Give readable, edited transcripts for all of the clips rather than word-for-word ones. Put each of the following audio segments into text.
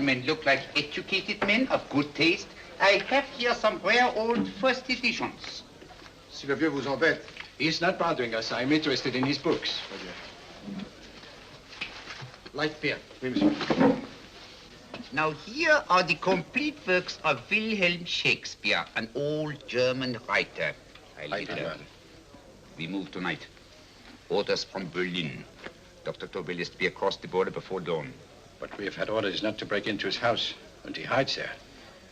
gentlemen look like educated men of good taste, I have here some rare old first editions. Si le vieux vous embête. He's not bothering us. I'm interested in his books. Light beer. Oui, monsieur. Now here are the complete works of Wilhelm Shakespeare, an old German writer. We move tonight. Orders from Berlin. Dr. Tobel is to be across the border before dawn. But we have had orders not to break into his house, and he hides there.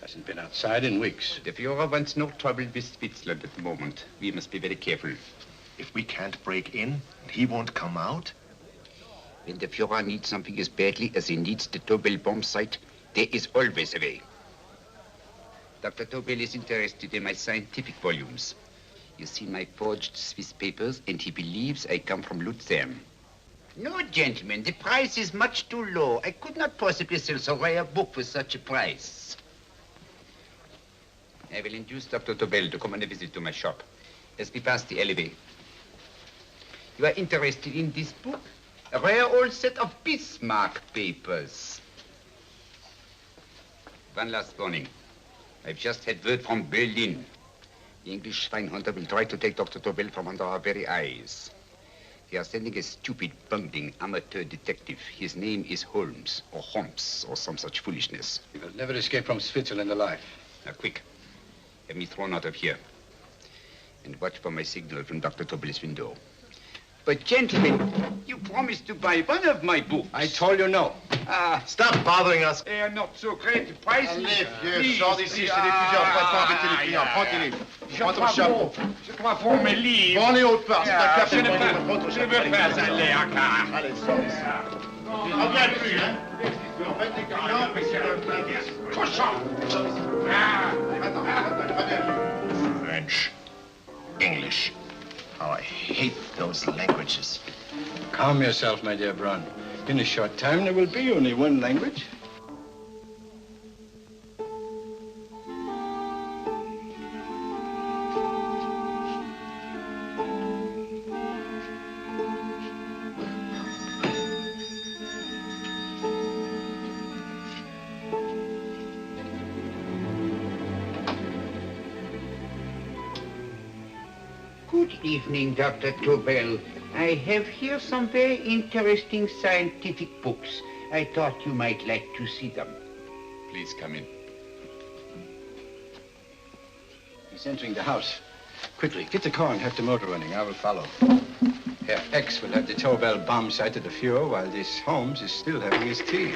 Hasn't been outside in weeks. The Führer wants no trouble with Switzerland at the moment. We must be very careful. If we can't break in, and he won't come out? When the Führer needs something as badly as he needs the Tobel bomb site, there is always a way. Dr. Tobel is interested in my scientific volumes. He's seen my forged Swiss papers, and he believes I come from Lucerne. No, gentlemen, the price is much too low. I could not possibly sell so rare a book for such a price. I will induce Dr. Tobel to come on a visit to my shop as we pass the alleyway. You are interested in this book? A rare old set of Bismarck papers. One last warning. I've just had word from Berlin. The English Schweinhunter will try to take Dr. Tobel from under our very eyes. They are sending a stupid, bungling amateur detective. His name is Holmes, or some such foolishness. He will never escape from Switzerland alive. Now, quick. Have me thrown out of here. And watch for my signal from Dr. Tobel's window. But, gentlemen, you promised to buy one of my books. I told you no. Stop bothering us. They are not so great prices. Allez, vieux, sors d'ici, c'est des fusils. On va pas embêter les clients. Prends-les. Prends ton chapeau. Je crois pour mes livres. Prends-les autre part. C'est un café. Je veux pas aller à Kaaren. Allez, sors d'ici. Reviens plus, hein. En fait, les clients, Cochon. French. English. How I hate those languages. Calm yourself, my dear Braun. In a short time, there will be only one language. Good evening, Dr. Tobel. I have here some very interesting scientific books. I thought you might like to see them. Please come in. He's entering the house. Quickly, get the car and have the motor running. I will follow. Herr X will have the Tobel bomb sight at the Führer while this Holmes is still having his tea.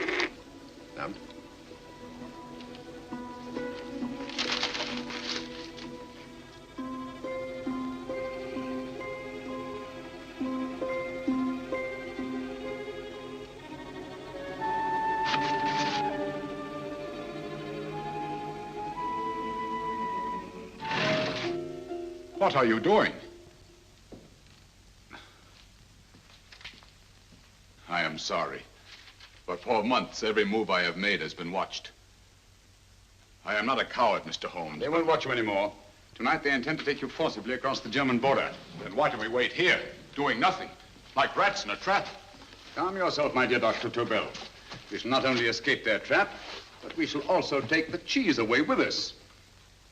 Now, What are you doing? I am sorry, but for months, every move I have made has been watched. I am not a coward, Mr. Holmes. They won't watch you anymore. Tonight, they intend to take you forcibly across the German border. Then why do we wait here, doing nothing, like rats in a trap? Calm yourself, my dear Dr. Tobel. We shall not only escape their trap, but we shall also take the cheese away with us.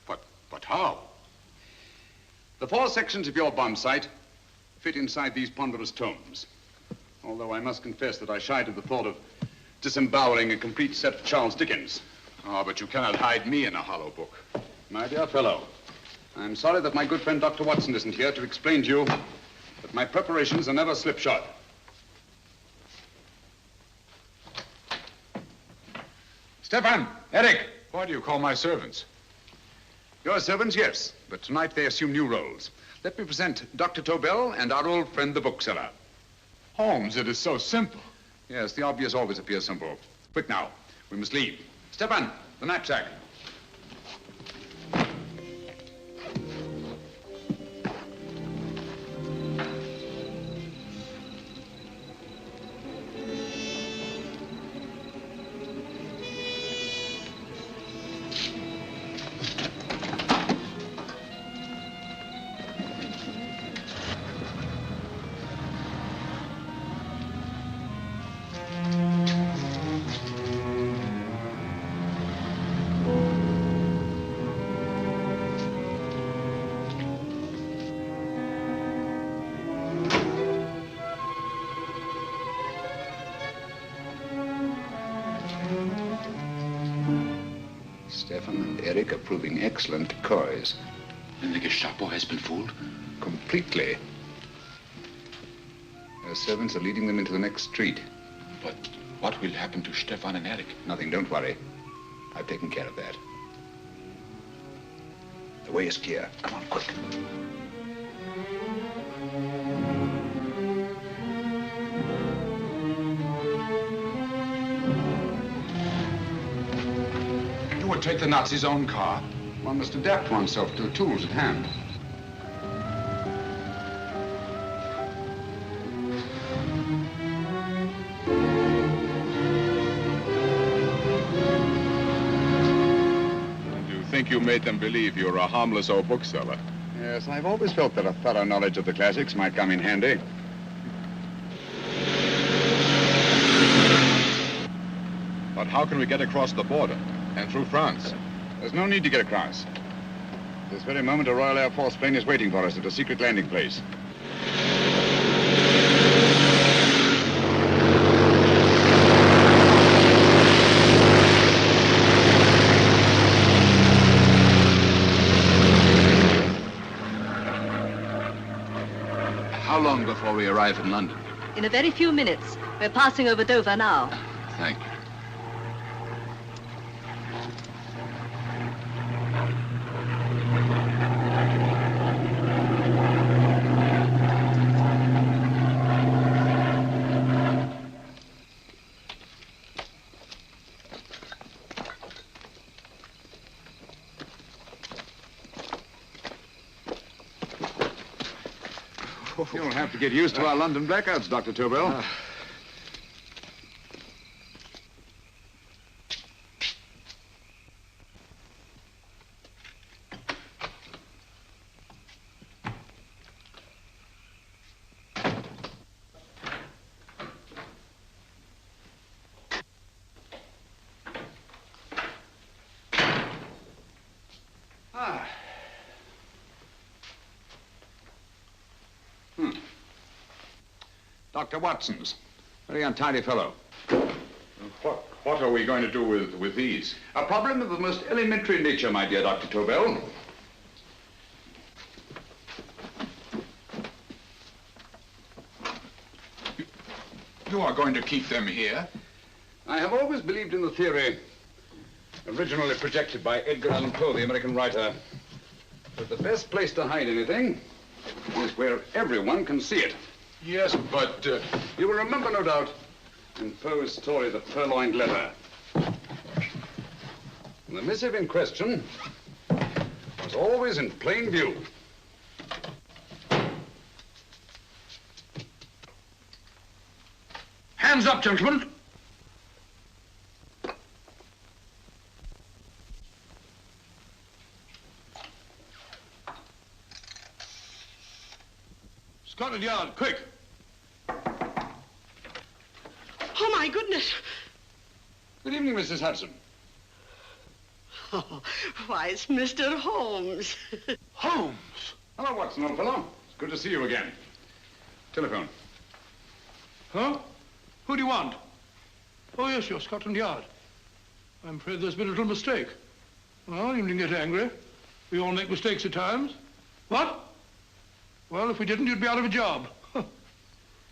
But how? The 4 sections of your bomb sight fit inside these ponderous tomes. Although I must confess that I shied at the thought of disemboweling a complete set of Charles Dickens. Ah, but you cannot hide me in a hollow book. My dear fellow, I'm sorry that my good friend Dr. Watson isn't here to explain to you that my preparations are never slipshod. Stefan! Eric! Why do you call my servants? Your servants, yes, but tonight they assume new roles. Let me present Dr. Tobel and our old friend, the bookseller. Holmes, it is so simple. Yes, the obvious always appears simple. Quick now, we must leave. Stefan, the knapsack. and Eric are proving excellent decoys. Then the Gestapo has been fooled? Completely. Their servants are leading them into the next street. But what will happen to Stefan and Eric? Nothing, don't worry. I've taken care of that. The way is clear. Come on, quick. You would take the Nazis' own car? One must adapt oneself to the tools at hand. I think you made them believe you're a harmless old bookseller. Yes, I've always felt that a thorough knowledge of the classics might come in handy. But how can we get across the border and through France? There's no need to get across. This very moment, a Royal Air Force plane is waiting for us at a secret landing place. How long before we arrive in London? In a very few minutes. We're passing over Dover now. Thank you. You'll have to get used to our London blackouts, Dr. Tobel. Dr. Watson's. Very untidy fellow. What are we going to do with these? A problem of the most elementary nature, my dear Dr. Tobel. You are going to keep them here? I have always believed in the theory, originally projected by Edgar Allan Poe, the American writer, that the best place to hide anything is where everyone can see it. Yes, but... You will remember, no doubt, in Poe's story, The Purloined Letter. The missive in question was always in plain view. Hands up, gentlemen. Scotland Yard, quick. Oh, my goodness. Good evening, Mrs. Hudson. Oh, why, it's Mr. Holmes. Holmes. Hello, Watson, old fellow. It's good to see you again. Telephone. Huh? Who do you want? Oh, yes, you're Scotland Yard. I'm afraid there's been a little mistake. Well, you needn't get angry. We all make mistakes at times. What? Well, if we didn't, you'd be out of a job.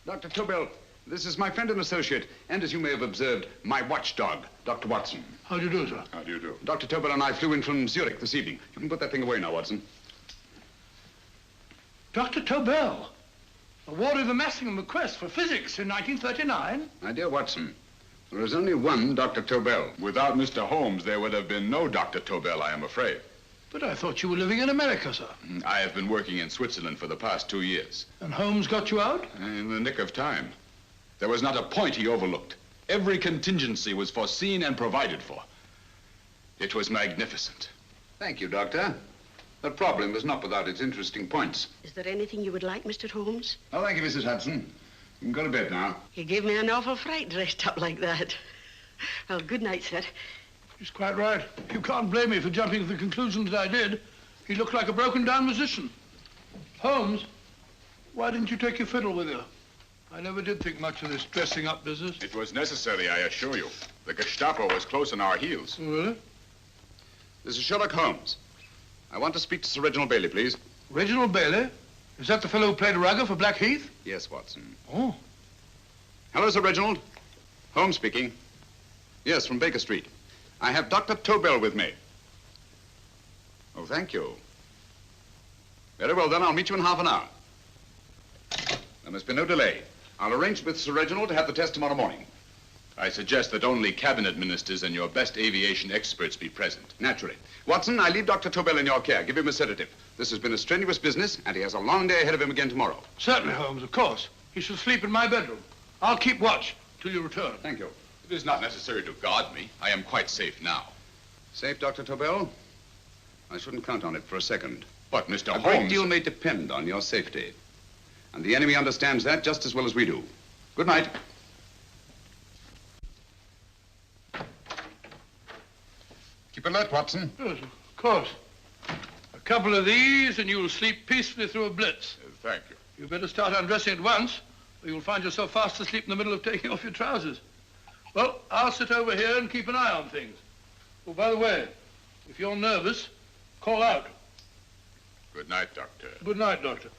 Dr. Tobel, this is my friend and associate, and as you may have observed, my watchdog, Dr. Watson. How do you do, sir? How do you do? Dr. Tobel and I flew in from Zurich this evening. You can put that thing away now, Watson. Dr. Tobel, awarded the Massingham Bequest for physics in 1939. My dear Watson, there is only one Dr. Tobel. Without Mr. Holmes, there would have been no Dr. Tobel, I am afraid. But I thought you were living in America, sir. I have been working in Switzerland for the past 2 years. And Holmes got you out? In the nick of time. There was not a point he overlooked. Every contingency was foreseen and provided for. It was magnificent. Thank you, Doctor. The problem is not without its interesting points. Is there anything you would like, Mr. Holmes? Oh, thank you, Mrs. Hudson. You can go to bed now. You gave me an awful fright dressed up like that. Well, good night, sir. He's quite right. You can't blame me for jumping to the conclusion that I did. He looked like a broken-down musician. Holmes, why didn't you take your fiddle with you? I never did think much of this dressing-up business. It was necessary, I assure you. The Gestapo was close on our heels. Oh, really? This is Sherlock Holmes. I want to speak to Sir Reginald Bailey, please. Reginald Bailey? Is that the fellow who played Rugger for Blackheath? Yes, Watson. Oh. Hello, Sir Reginald. Holmes speaking. Yes, from Baker Street. I have Dr. Tobel with me. Oh, thank you. Very well, then. I'll meet you in half an hour. There must be no delay. I'll arrange with Sir Reginald to have the test tomorrow morning. I suggest that only cabinet ministers and your best aviation experts be present. Naturally. Watson, I leave Dr. Tobel in your care. Give him a sedative. This has been a strenuous business, and he has a long day ahead of him again tomorrow. Certainly, Holmes, of course. He should sleep in my bedroom. I'll keep watch till you return. Thank you. It is not necessary to guard me. I am quite safe now. Safe, Dr. Tobel? I shouldn't count on it for a second. But, Mr. Holmes... A great deal may depend on your safety. And the enemy understands that just as well as we do. Good night. Keep alert, Watson. Yes, of course. A couple of these and you'll sleep peacefully through a blitz. Thank you. You better start undressing at once, or you'll find yourself fast asleep in the middle of taking off your trousers. Well, I'll sit over here and keep an eye on things. Oh, by the way, if you're nervous, call out. Good night, Doctor. Good night, Doctor.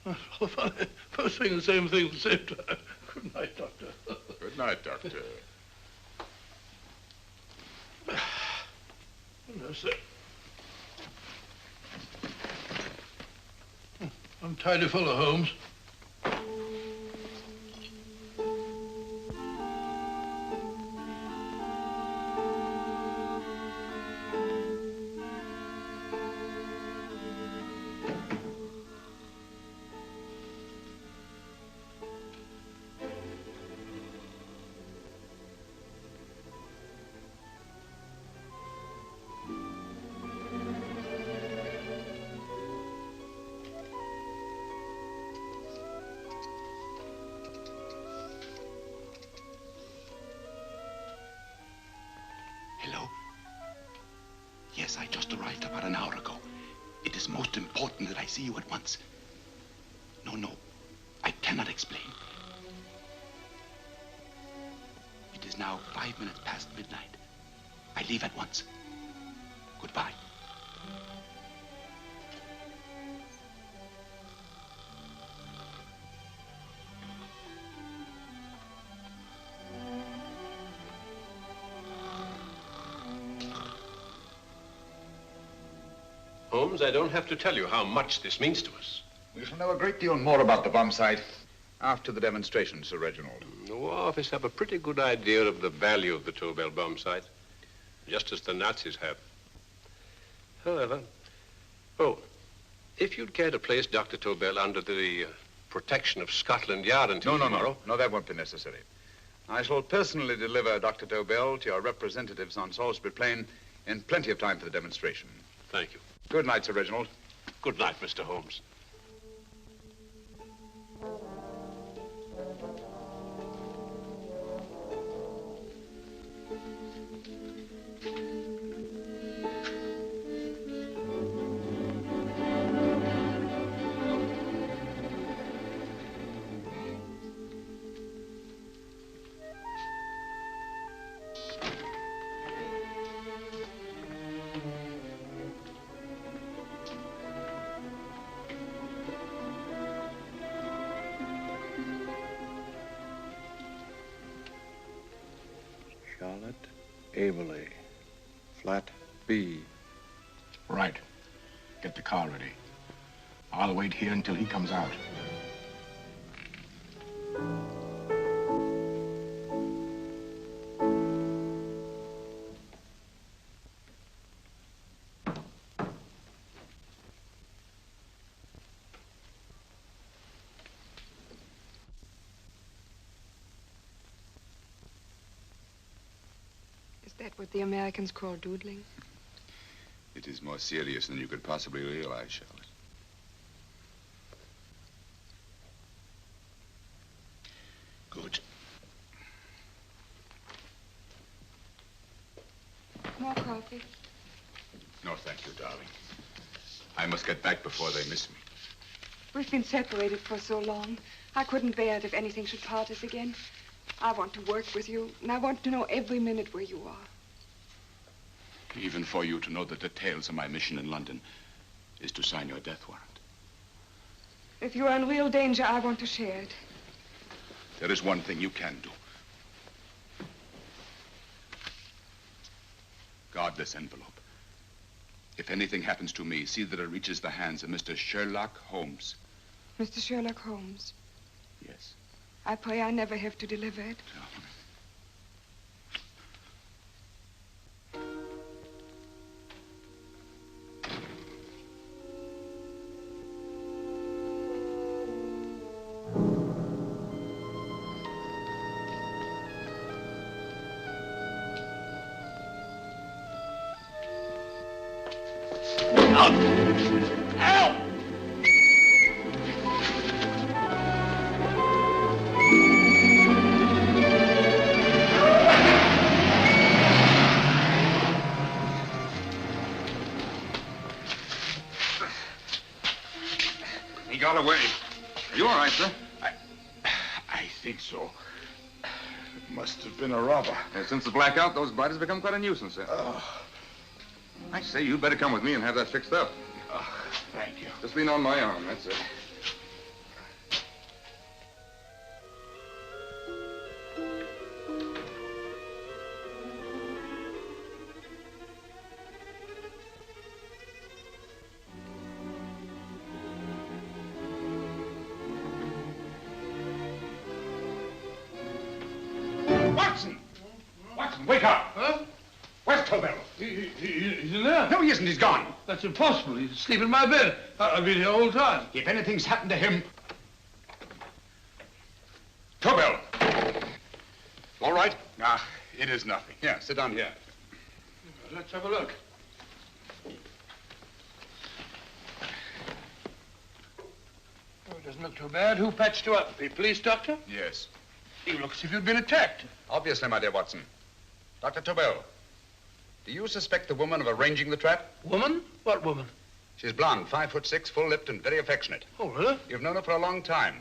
Oh, funny. Both saying the same thing at the same time. Good night, Doctor. Good night, Doctor. No, sir. I'm tidy fellow, Holmes. Hello? Yes, I just arrived about an hour ago. It is most important that I see you at once. No, I cannot explain. It is now 5 minutes past midnight. I leave at once. Goodbye. Holmes, I don't have to tell you how much this means to us. We shall know a great deal more about the bomb site after the demonstration, Sir Reginald. The War Office have a pretty good idea of the value of the Tobel bomb site, just as the Nazis have. However, if you'd care to place Dr. Tobel under the protection of Scotland Yard until tomorrow... No, that won't be necessary. I shall personally deliver Dr. Tobel to your representatives on Salisbury Plain in plenty of time for the demonstration. Thank you. Good night, Sir Reginald. Good night, Mr. Holmes. Charlotte Averley, flat B. Right. Get the car ready. I'll wait here until he comes out. Is that what the Americans call doodling? It is more serious than you could possibly realize, Charlotte. Good. More coffee? No, thank you, darling. I must get back before they miss me. We've been separated for so long. I couldn't bear it if anything should part us again. I want to work with you, and I want to know every minute where you are. Even for you to know the details of my mission in London is to sign your death warrant. If you are in real danger, I want to share it. There is one thing you can do. Guard this envelope. If anything happens to me, see that it reaches the hands of Mr. Sherlock Holmes. Mr. Sherlock Holmes. Yes. I pray I never have to deliver it. He got away. Are you all right, sir? I think so. It must have been a robber. Since the blackout, those blighters have become quite a nuisance, sir. I say, you'd better come with me and have that fixed up. Thank you. Just lean on my arm, that's it. Watson! Watson, wake up! Huh? Where's Tobel? He's in there. No, he isn't. He's gone. That's impossible. He's asleep in my bed. I've been here all the time. If anything's happened to him... Tobel! All right? It is nothing. Yeah, sit down here. Let's have a look. Oh, it doesn't look too bad. Who patched you up? The police doctor? Yes. You look as if you'd been attacked. Obviously, my dear Watson. Dr. Tobel, do you suspect the woman of arranging the trap? Woman? What woman? She's blonde, 5'6", full-lipped, and very affectionate. Oh, really? You've known her for a long time.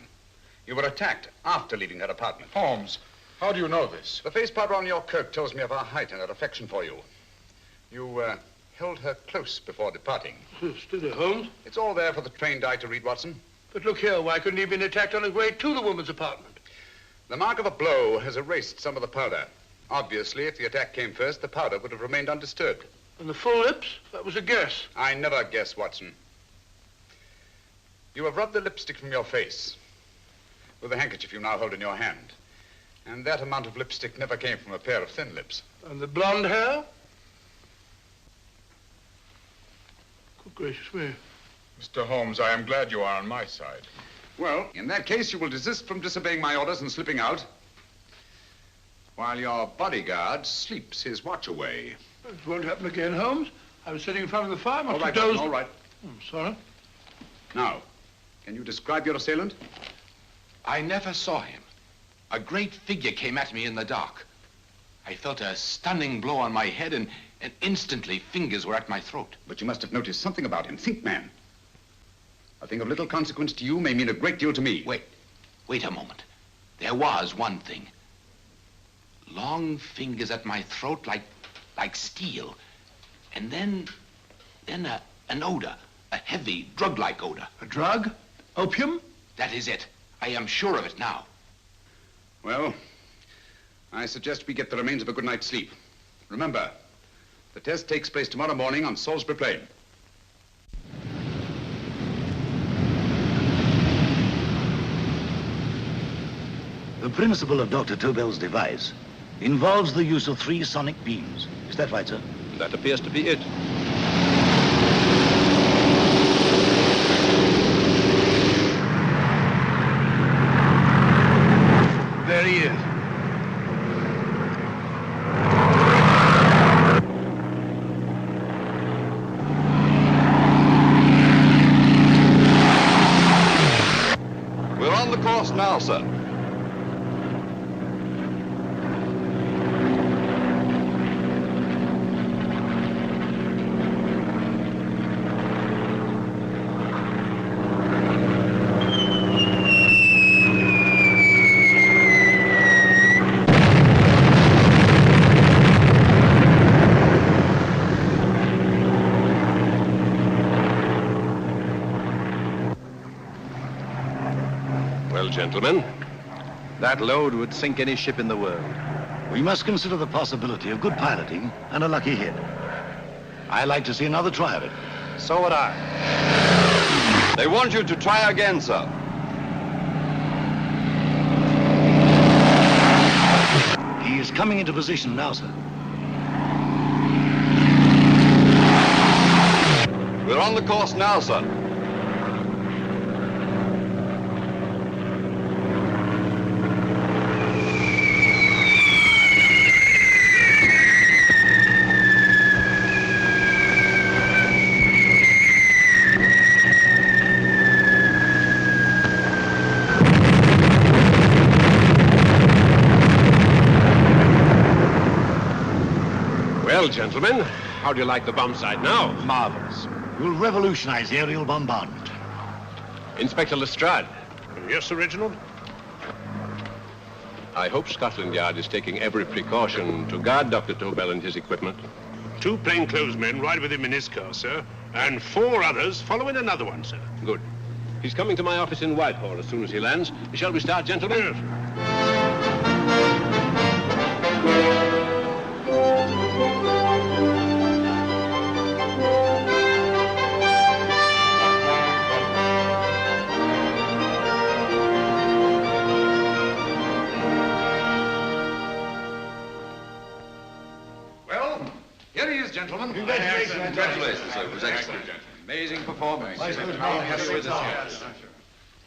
You were attacked after leaving her apartment. Holmes, how do you know this? The face powder on your coat tells me of her height and her affection for you. You held her close before departing. Still there, Holmes? It's all there for the trained eye to read, Watson. But look here, why couldn't he have been attacked on his way to the woman's apartment? The mark of a blow has erased some of the powder. Obviously, if the attack came first, the powder would have remained undisturbed. And the full lips? That was a guess. I never guess, Watson. You have rubbed the lipstick from your face with the handkerchief you now hold in your hand. And that amount of lipstick never came from a pair of thin lips. And the blonde hair? Good gracious me. Mr. Holmes, I am glad you are on my side. Well, in that case, you will desist from disobeying my orders and slipping out while your bodyguard sleeps his watch away. It won't happen again, Holmes. I was sitting in front of the fire. All right, Watson, all right. I'm sorry. Now, can you describe your assailant? I never saw him. A great figure came at me in the dark. I felt a stunning blow on my head, and instantly fingers were at my throat. But you must have noticed something about him. Think, man. A thing of little consequence to you may mean a great deal to me. Wait a moment. There was one thing. Long fingers at my throat like steel. And then an odor, a heavy, drug-like odor. A drug? Opium? That is it. I am sure of it now. Well, I suggest we get the remains of a good night's sleep. Remember, the test takes place tomorrow morning on Salisbury Plain. The principle of Dr. Tobel's device involves the use of 3 sonic beams. Is that right, sir? That appears to be it. There he is. We're on the course now, sir. gentlemen. That load would sink any ship in the world. We must consider the possibility of good piloting and a lucky hit. I like to see another try of it. So would I. They want you to try again, sir. He is coming into position now, sir. We're on the course now, sir. Well, gentlemen, how do you like the bomb sight now? Marvelous. We'll revolutionize aerial bombardment. Inspector Lestrade. Yes, Sir Reginald? I hope Scotland Yard is taking every precaution to guard Dr. Tobel and his equipment. 2 plainclothes men ride with him in his car, sir, and 4 others follow in another one, sir. Good. He's coming to my office in Whitehall as soon as he lands. Shall we start, gentlemen? Yes. Well, here he is, gentlemen. Congratulations, sir. It was excellent. Amazing performance.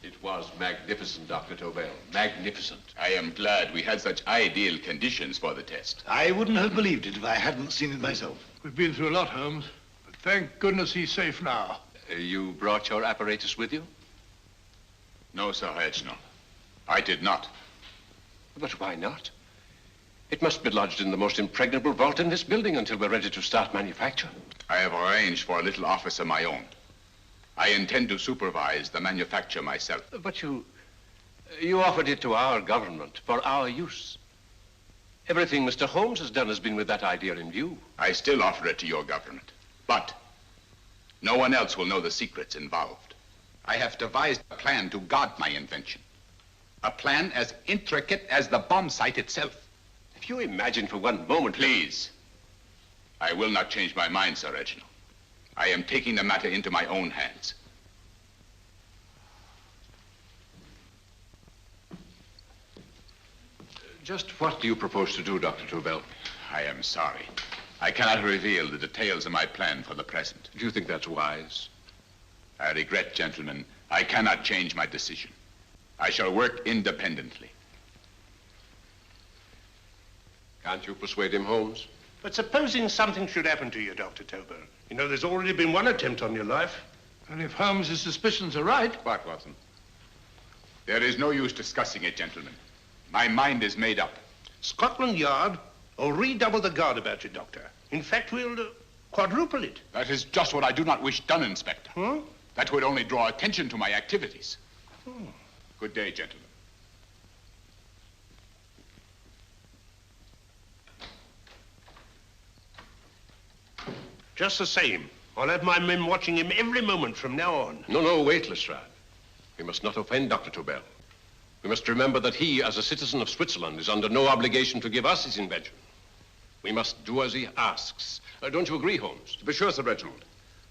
It was magnificent, Dr. Tobel. Magnificent. I am glad we had such ideal conditions for the test. I wouldn't have believed it if I hadn't seen it myself. We've been through a lot, Holmes, but thank goodness he's safe now. You brought your apparatus with you? No, Sir Reginald. I did not. But why not? It must be lodged in the most impregnable vault in this building until we're ready to start manufacture. I have arranged for a little office of my own. I intend to supervise the manufacture myself. But you offered it to our government for our use. Everything Mr. Holmes has done has been with that idea in view. I still offer it to your government. But no one else will know the secrets involved. I have devised a plan to guard my invention. A plan as intricate as the bomb sight itself. If you imagine for one moment... Please. I will not change my mind, Sir Reginald. I am taking the matter into my own hands. Just what do you propose to do, Dr. Tobel? I am sorry. I cannot reveal the details of my plan for the present. Do you think that's wise? I regret, gentlemen, I cannot change my decision. I shall work independently. Can't you persuade him, Holmes? But supposing something should happen to you, Dr. Tobel. You know, there's already been one attempt on your life. And if Holmes' suspicions are right... What, Watson? There is no use discussing it, gentlemen. My mind is made up. Scotland Yard will redouble the guard about you, Doctor. In fact, we'll quadruple it. That is just what I do not wish done, Inspector. Huh? That would only draw attention to my activities. Hmm. Good day, gentlemen. Just the same, I'll have my men watching him every moment from now on. No, wait, Lestrade. We must not offend Dr. Tobel. We must remember that he, as a citizen of Switzerland, is under no obligation to give us his invention. We must do as he asks. Don't you agree, Holmes? To be sure, Sir Reginald.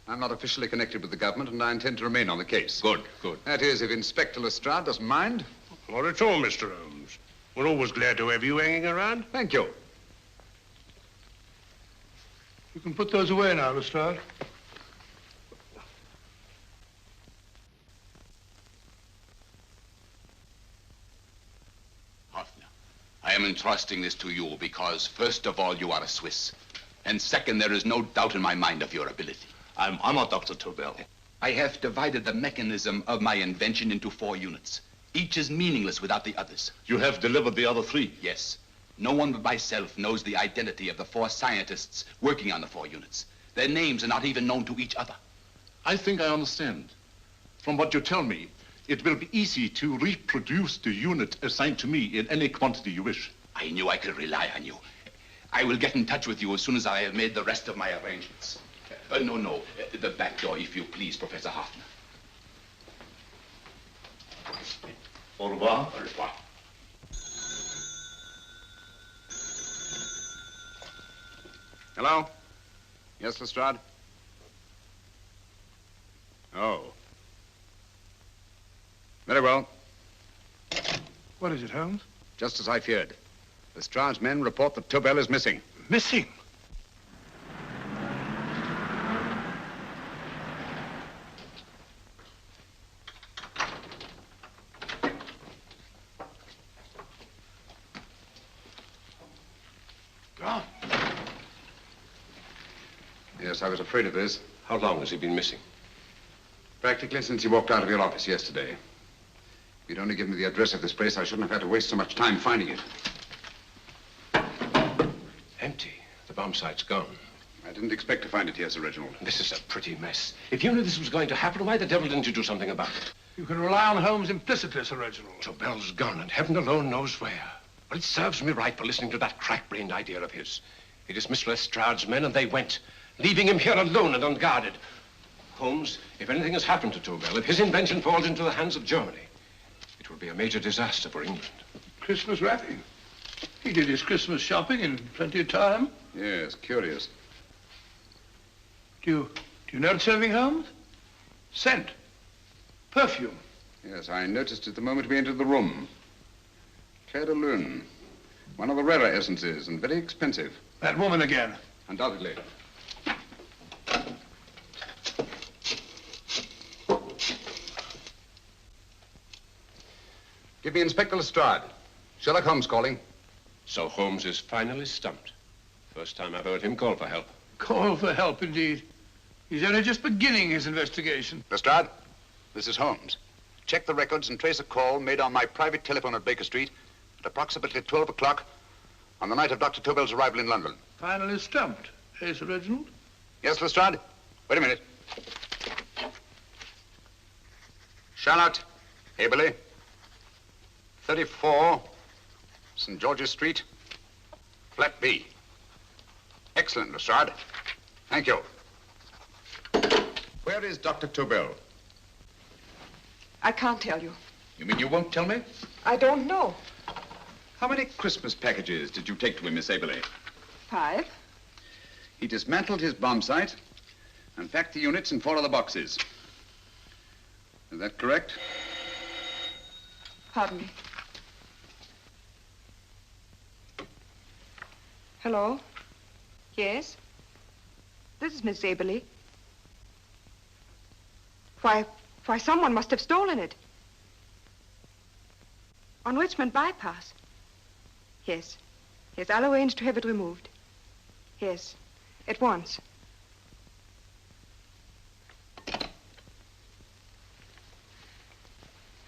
I'm not officially connected with the government, and I intend to remain on the case. Good. That is, if Inspector Lestrade doesn't mind. Not at all, Mr. Holmes. We're always glad to have you hanging around. Thank you. You can put those away now, Lestrade. Hoffner, I am entrusting this to you because, first of all, you are a Swiss. And second, there is no doubt in my mind of your ability. I'm honored, Dr. Tobel. I have divided the mechanism of my invention into 4 units. Each is meaningless without the others. You have delivered the other 3? Yes. No one but myself knows the identity of the 4 scientists working on the 4 units. Their names are not even known to each other. I think I understand. From what you tell me, it will be easy to reproduce the unit assigned to me in any quantity you wish. I knew I could rely on you. I will get in touch with you as soon as I have made the rest of my arrangements. No. The back door, if you please, Professor Hoffner. Au revoir. Au revoir. Hello? Yes, Lestrade? Oh. Very well. What is it, Holmes? Just as I feared. Lestrade's men report that Tobel is missing. Missing? Gone. Yes, I was afraid of this. How long has he been missing? Practically since he walked out of your office yesterday. If you'd only given me the address of this place, I shouldn't have had to waste so much time finding it. Empty. The bomb site's gone. I didn't expect to find it here, Sir Reginald. This is a pretty mess. If you knew this was going to happen, why the devil didn't you do something about it? You can rely on Holmes implicitly, Sir Reginald. Tobel's gone, and heaven alone knows where. Well, it serves me right for listening to that crack-brained idea of his. He dismissed Lestrade's men, and they went, leaving him here alone and unguarded. Holmes, if anything has happened to Tobel, if his invention falls into the hands of Germany, it will be a major disaster for England. Christmas wrapping. He did his Christmas shopping in plenty of time. Yes, curious. Do you notice anything, Holmes? Scent. Perfume. Yes, I noticed it the moment we entered the room. Claire de Lune. One of the rarer essences, and very expensive. That woman again. Undoubtedly. Give me Inspector Lestrade. Sherlock Holmes calling. So Holmes is finally stumped. First time I've heard him call for help. Call for help, indeed. He's only just beginning his investigation. Lestrade, this is Holmes. Check the records and trace a call made on my private telephone at Baker Street at approximately 12 o'clock on the night of Dr. Tobel's arrival in London. Finally stumped, eh, Sir Reginald? Yes, Lestrade? Wait a minute. Charlotte, Haberley, 34, St. George's Street, flat B. Excellent, Lestrade. Thank you. Where is Dr. Tobel? I can't tell you. You mean you won't tell me? I don't know. How many Christmas packages did you take to him, Miss Haberley? 5. He dismantled his bomb site and packed the units in 4 other boxes. Is that correct? Pardon me. Hello? Yes? This is Miss Haberley. Why, someone must have stolen it. On Richmond Bypass. Yes. Yes, I'll arrange to have it removed. Yes, at once.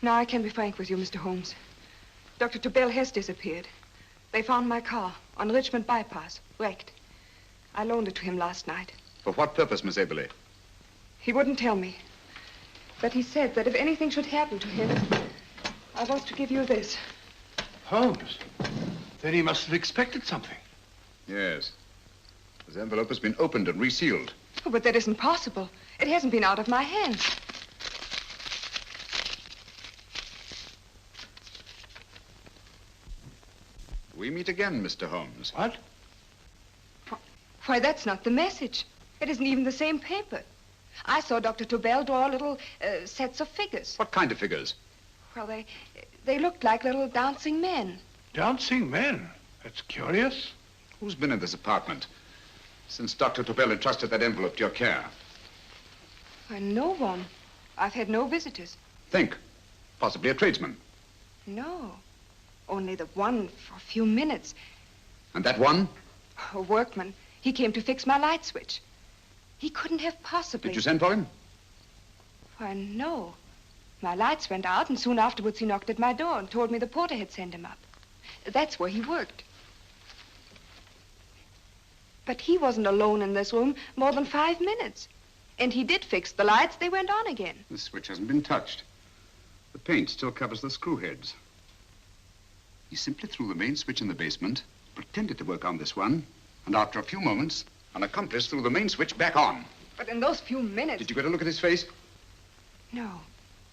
Now I can be frank with you, Mr. Holmes. Dr. Tobel has disappeared. They found my car on Richmond Bypass, wrecked. I loaned it to him last night. For what purpose, Miss Haberley? He wouldn't tell me. But he said that if anything should happen to him, I was to give you this. Holmes? Then he must have expected something. Yes. This envelope has been opened and resealed. Oh, but that isn't possible. It hasn't been out of my hands. We meet again, Mr. Holmes. What? Why, that's not the message. It isn't even the same paper. I saw Dr. Tobel draw little sets of figures. What kind of figures? Well, they looked like little dancing men. Dancing men? That's curious. Who's been in this apartment since Dr. Tobel entrusted that envelope to your care? Why, no one. I've had no visitors. Think. Possibly a tradesman. No. Only the one for a few minutes. And that one? A workman. He came to fix my light switch. He couldn't have possibly... Did you send for him? Why, no. My lights went out, and soon afterwards he knocked at my door and told me the porter had sent him up. That's where he worked. But he wasn't alone in this room more than 5 minutes. And he did fix the lights. They went on again. The switch hasn't been touched. The paint still covers the screw heads. He simply threw the main switch in the basement, pretended to work on this one, and after a few moments, an accomplice threw the main switch back on. But in those few minutes... Did you get a look at his face? No,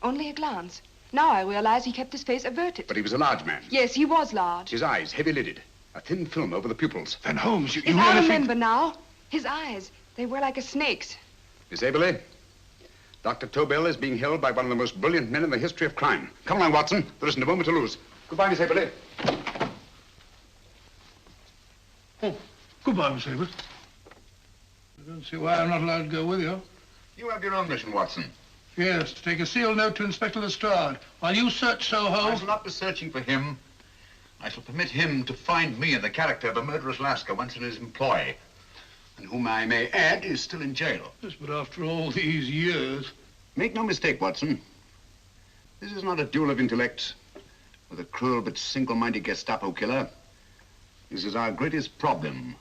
only a glance. Now I realize he kept his face averted. But he was a large man. Yes, he was large. His eyes, heavy-lidded. A thin film over the pupils. Then Holmes, you If I remember now, his eyes, they were like a snake's. Miss Aberley, Dr. Tobel is being held by one of the most brilliant men in the history of crime. Come along, Watson. There isn't a moment to lose. Goodbye, Miss Aberley. Oh, goodbye, Miss Aberley. I don't see why I'm not allowed to go with you. You have your own mission, Watson. Yes, to take a sealed note to Inspector Lestrade while you search Soho. I shall not be searching for him. I shall permit him to find me in the character of a murderous Lascar once in his employ, and whom I may add is still in jail. Yes, but after all these years... Make no mistake, Watson. This is not a duel of intellects with a cruel but single-minded Gestapo killer. This is our greatest problem,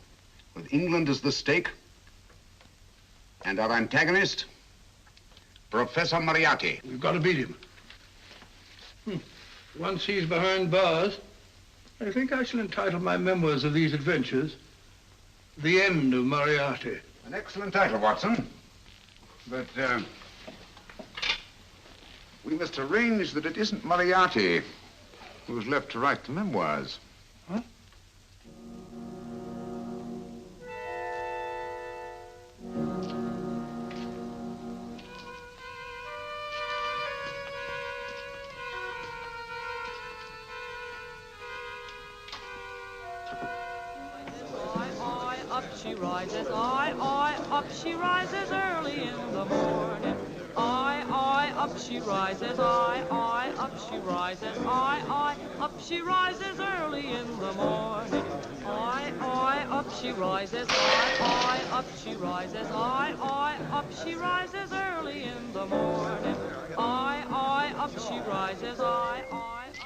with England as the stake, and our antagonist, Professor Moriarty. We've got to beat him. Once he's behind bars, I think I shall entitle my memoirs of these adventures, The End of Moriarty. An excellent title, Watson. But, we must arrange that it isn't Moriarty who's left to write the memoirs. Huh? Up she rises, up she rises early in the morning. Up she rises, up she rises, up she rises early in the morning. Up she rises, up she rises, up she rises early in the morning. Up she rises, up she rises.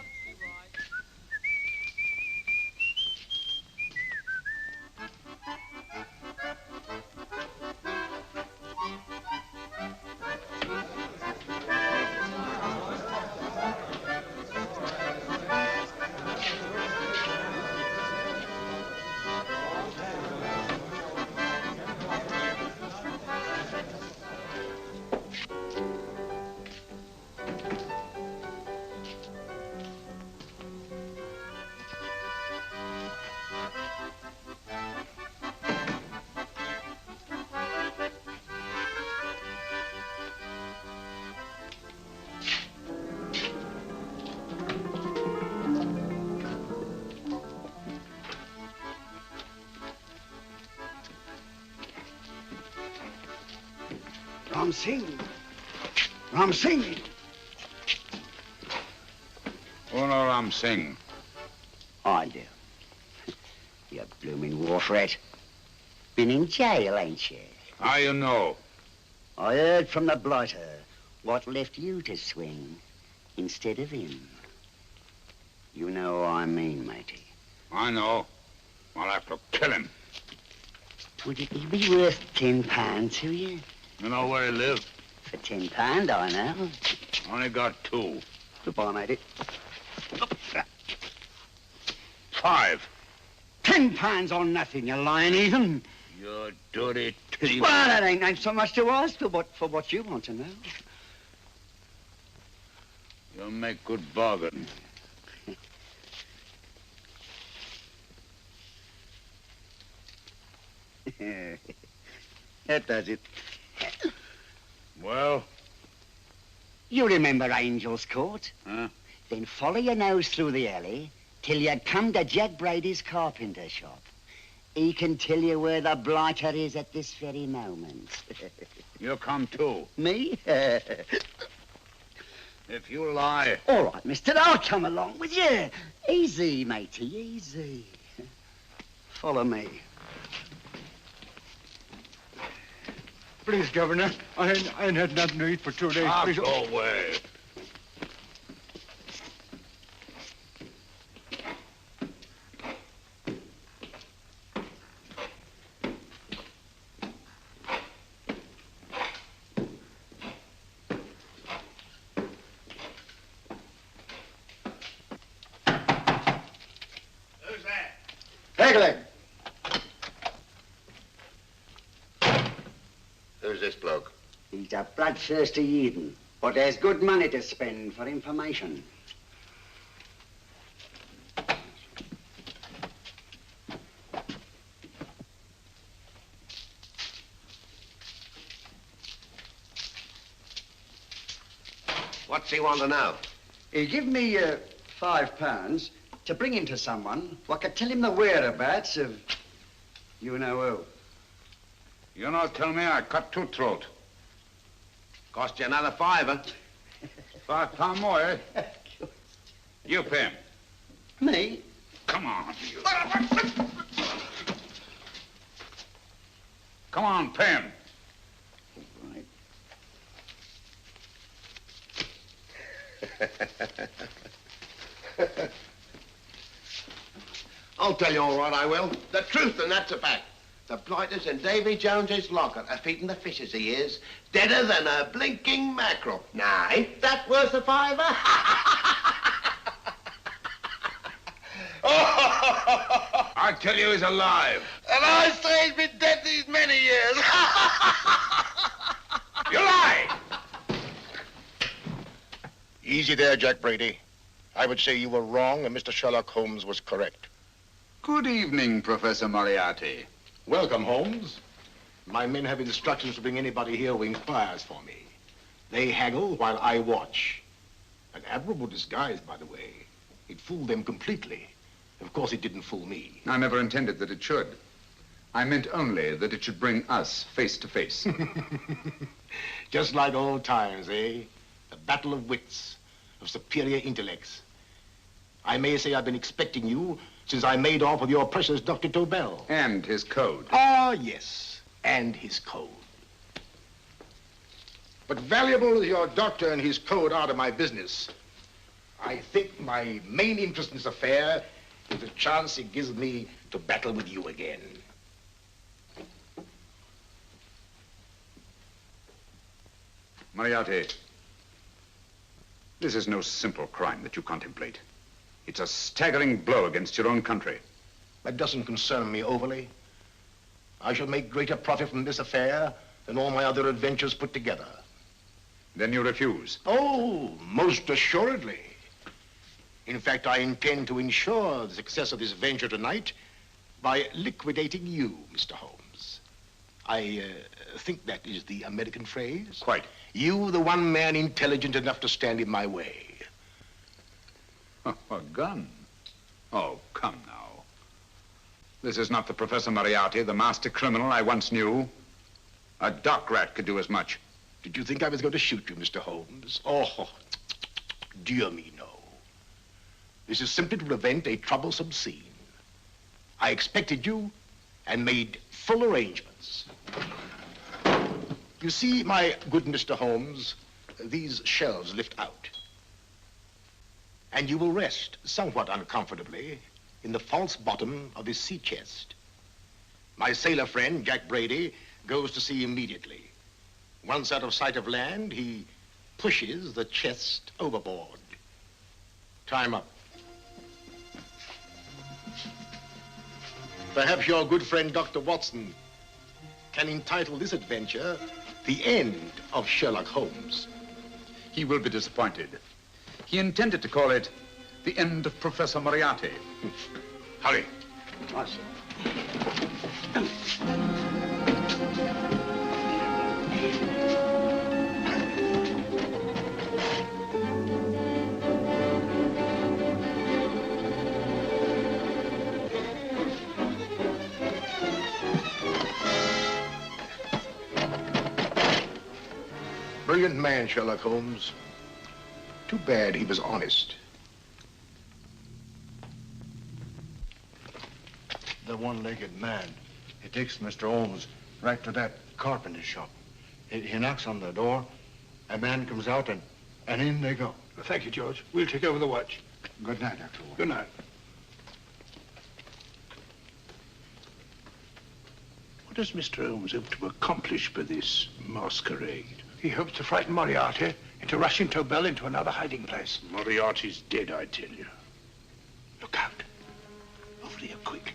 Ram Singh. Oh, no, Ram Singh. I do. You blooming wharf rat. Been in jail, ain't you? How you know? I heard from the blighter what left you to swing instead of him. You know what I mean, matey. I know. I'll have to kill him. Would it be worth £10 to you? You know where he lives? For £10, I know. Only got 2. Goodbye, matey. 5. £10 on nothing, you lying heathen. You dirty thief. Well, that ain't so much to ask for what you want to know. You make good bargain. That does it. Well? You remember Angel's Court? Huh? Then follow your nose through the alley till you come to Jack Brady's carpenter shop. He can tell you where the blighter is at this very moment. You come too. Me? If you lie... All right, mister, I'll come along with you. Easy, matey, easy. Follow me. Please, Governor, I ain't had nothing to eat for 2 days. Please. Go away. Who's that? Pegleg. Who's this bloke? He's a bloodthirsty heathen. But there's good money to spend for information. What's he want to know? He give me £5 to bring him to someone what could tell him the whereabouts of you know who. You not tell me I cut two throat. Cost you another £5. £5 more, eh? You pay him. Me? Come on, you. Come on, pay him. I'll tell you all right, I will. The truth, and that's a fact. The blighters in Davy Jones's locker are feeding the fishes, he is. Deader than a blinking mackerel. Now, ain't that worth a £5? I tell you he's alive. And I say he's been dead these many years. You lie! Easy there, Jack Brady. I would say you were wrong and Mr. Sherlock Holmes was correct. Good evening, Professor Moriarty. Welcome, Holmes. My men have instructions to bring anybody here who inquires for me. They haggle while I watch. An admirable disguise, by the way. It fooled them completely. Of course, it didn't fool me. I never intended that it should. I meant only that it should bring us face to face. Just like old times, eh? A battle of wits, of superior intellects. I may say I've been expecting you since I made off with your precious Dr. Tobel. And his code. Ah, yes, and his code. But valuable as your doctor and his code are to my business, I think my main interest in this affair is the chance it gives me to battle with you again. Moriarty, this is no simple crime that you contemplate. It's a staggering blow against your own country. That doesn't concern me overly. I shall make greater profit from this affair than all my other adventures put together. Then you refuse? Oh, most assuredly. In fact, I intend to ensure the success of this venture tonight by liquidating you, Mr. Holmes. I think that is the American phrase. Quite. You, the one man intelligent enough to stand in my way. A gun? Oh, come now. This is not the Professor Moriarty, the master criminal I once knew. A dock rat could do as much. Did you think I was going to shoot you, Mr. Holmes? Oh, dear me, no. This is simply to prevent a troublesome scene. I expected you and made full arrangements. You see, my good Mr. Holmes, these shelves lift out. And you will rest somewhat uncomfortably in the false bottom of this sea chest. My sailor friend, Jack Brady, goes to sea immediately. Once out of sight of land, he pushes the chest overboard. Time up. Perhaps your good friend, Dr. Watson, can entitle this adventure The End of Sherlock Holmes. He will be disappointed. He intended to call it The End of Professor Moriarty. Hurry. Brilliant man, Sherlock Holmes. Too bad he was honest. The one-legged man. He takes Mr. Holmes right to that carpenter shop. He knocks on the door, a man comes out, and in they go. Well, thank you, George. We'll take over the watch. Good night, Dr. Watson. Good night. What does Mr. Holmes hope to accomplish by this masquerade? He hopes to frighten Moriarty into rushing Tobel into another hiding place. Moriarty's dead, I tell you. Look out. Over here, quick.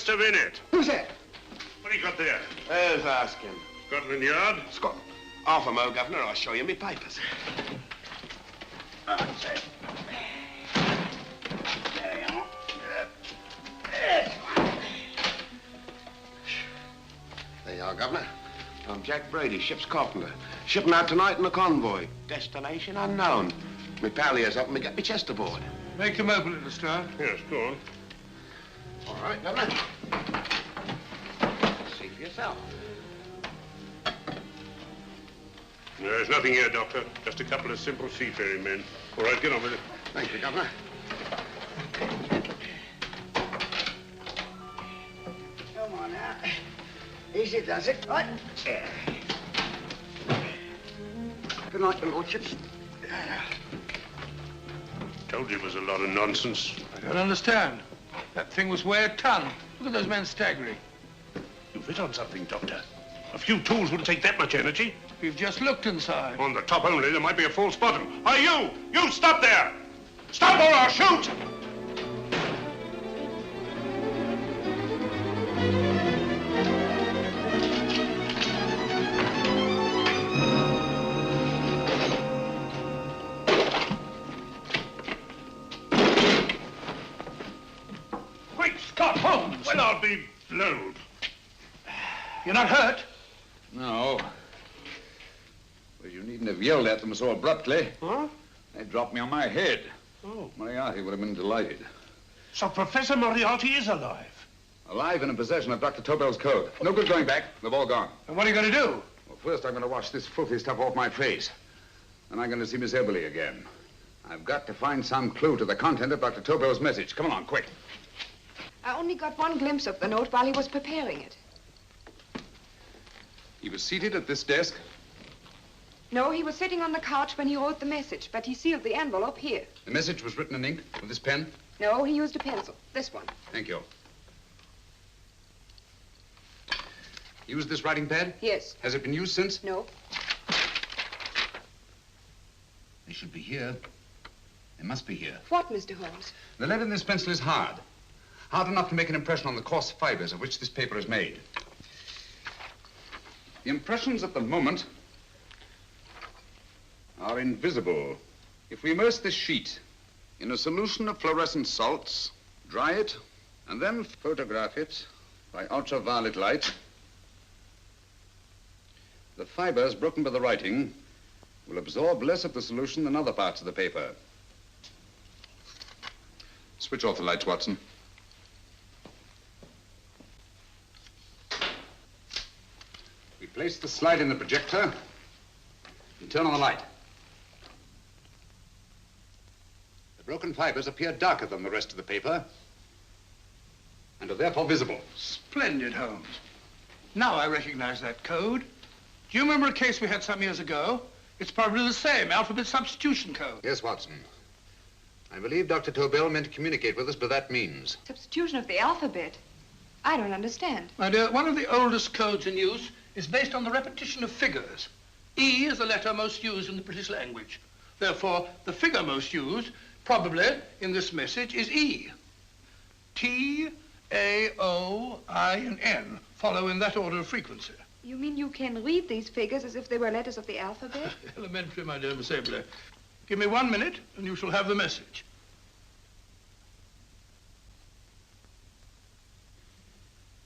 Just a minute. Who's that? What do you got there? Who's asking? Scotland Yard? Scotland. Half a mo, Governor. I'll show you my papers. That's it. There you are. There you are, Governor. I'm Jack Brady, ship's carpenter. Shipping out tonight in a convoy. Destination unknown. My pal here's helping me get my chest aboard. Make him open it, Lestrade. Yes, go on. All right, Governor. See for yourself. There's nothing here, Doctor. Just a couple of simple seafaring men. All right, get on with it. Thank you, Governor. Come on now. Easy does it. Right. Good night, your lordships. Told you it was a lot of nonsense. I don't understand. That thing was weigh a ton. Look at those men staggering. You've hit on something, Doctor. A few tools wouldn't take that much energy. We've just looked inside. On the top only, there might be a false bottom. Hey, you! You stop there! Stop or I'll shoot! Great Scott, Holmes! Well, I'll be blowed. You're not hurt? No. Well, you needn't have yelled at them so abruptly. Huh? They dropped me on my head. Oh. Moriarty would have been delighted. So Professor Moriarty is alive? Alive and in possession of Dr. Tobel's code. No good going back. They've all gone. And what are you going to do? Well, first I'm going to wash this filthy stuff off my face. Then I'm going to see Miss Eberly again. I've got to find some clue to the content of Dr. Tobel's message. Come along, quick. I only got one glimpse of the note while he was preparing it. He was seated at this desk. No, he was sitting on the couch when he wrote the message, but he sealed the envelope here. The message was written in ink with this pen? No, he used a pencil. This one. Thank you. Used this writing pad? Yes. Has it been used since? No. They should be here. They must be here. What, Mr. Holmes? The lead in this pencil is hard. Hard enough to make an impression on the coarse fibers of which this paper is made. The impressions at the moment are invisible. If we immerse this sheet in a solution of fluorescent salts, dry it, and then photograph it by ultraviolet light, the fibers broken by the writing will absorb less of the solution than other parts of the paper. Switch off the lights, Watson. We place the slide in the projector and turn on the light. The broken fibers appear darker than the rest of the paper and are therefore visible. Splendid, Holmes. Now I recognize that code. Do you remember a case we had some years ago? It's probably the same, alphabet substitution code. Yes, Watson. I believe Dr. Tobel meant to communicate with us by that means. Substitution of the alphabet? I don't understand. My dear, one of the oldest codes in use is based on the repetition of figures. E is the letter most used in the British language. Therefore, the figure most used, probably in this message, is E. T, A, O, I, and N follow in that order of frequency. You mean you can read these figures as if they were letters of the alphabet? Elementary, my dear Miss Eberly. Give me 1 minute, and you shall have the message.